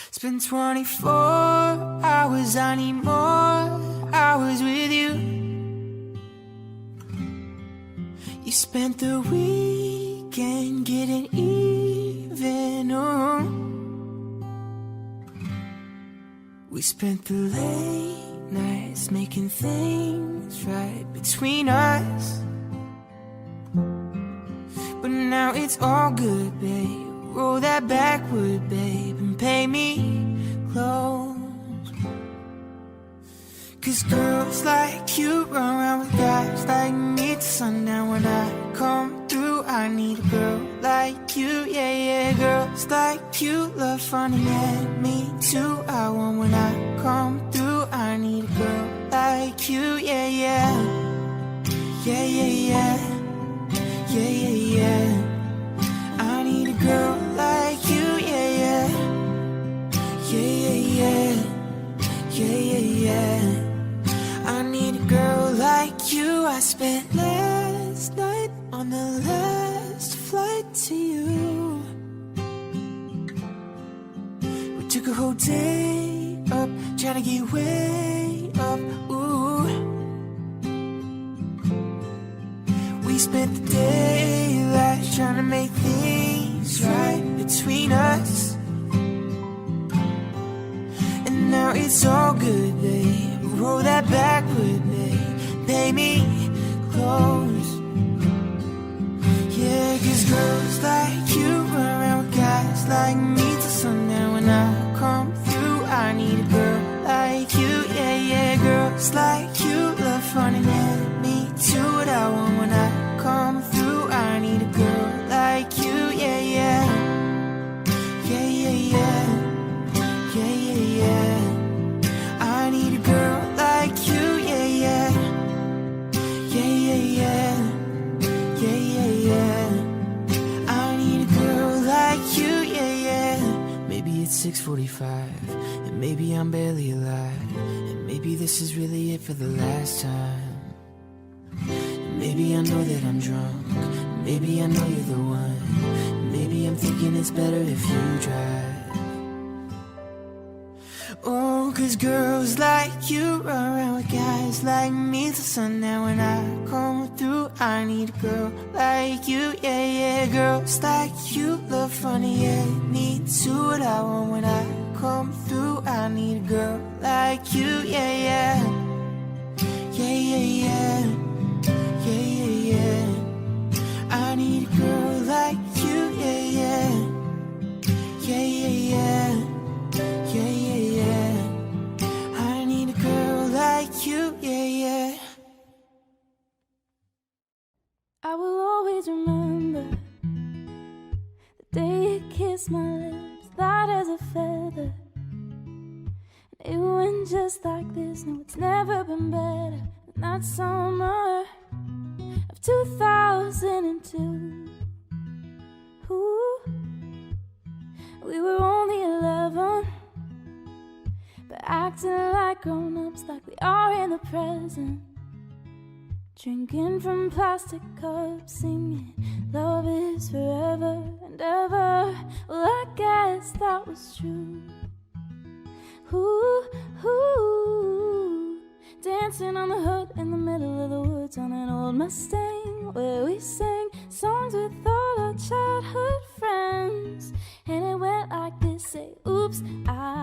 It's been 24 hours, I need more hours with you. You spent the weekend getting even, oh. We spent the late nights making things right between us. But now it's all good, babe. Roll that backward, babe, and pay me close. Cause girls like you run around with guys like me till sundown. When I come through, I need a girl like you, yeah, yeah. Girls like you love fun, and yeah, me too. I want when I come through, I need a girl like you, yeah, yeah. Yeah, yeah, yeah. Yeah, yeah, yeah. I need a girl like you, yeah, yeah. Yeah, yeah, yeah. Yeah, yeah, yeah. I need a girl like you. I spent last night on the last flight to you. We took a whole day up, trying to get way up, ooh. We spent the daylight trying to make things right between us. And now it's all good, babe. Roll that backward, babe. Pay me close. Yeah, cause girls like you run around with guys like me till sundown. When I come through, I need a girl like you, yeah, yeah. Girls like you love fun, and yeah, me too. What I want when I come through, I need a girl like you, yeah, yeah. Yeah, yeah, yeah. Yeah, yeah, yeah. I need a girl like you, yeah, yeah. Yeah, yeah, yeah. Yeah, yeah, yeah. I need a girl like you, yeah, yeah. Maybe it's 6:45, and maybe I'm barely alive, and maybe this is really it for the last time. Maybe I know that I'm drunk, maybe I know you're the one. Maybe I'm thinking it's better if you drive. Oh, cause girls like you run around with guys like me till sundown. When I come through, I need a girl like you, yeah, yeah. Girls like you love funny, yeah, me too. What I want when I come through, I need a girl like you, yeah, yeah. Yeah, yeah, yeah. Yeah, yeah, yeah. I need a girl like you, yeah, yeah. Yeah, yeah, yeah. Yeah, yeah, yeah. I need a girl like you, yeah, yeah. I will always remember the day you kissed my lips, light as a feather. And it went just like this. No, it's never been better than that summer of 2002. Ooh, we were only 11, but acting like grown-ups, like we are in the present. Drinking from plastic cups, singing love is forever and ever. Well, I guess that was true. Ooh, ooh. Dancing on the hood in the middle of the woods on an old Mustang, where we sang songs with all our childhood friends. And it went like this, say, oops, I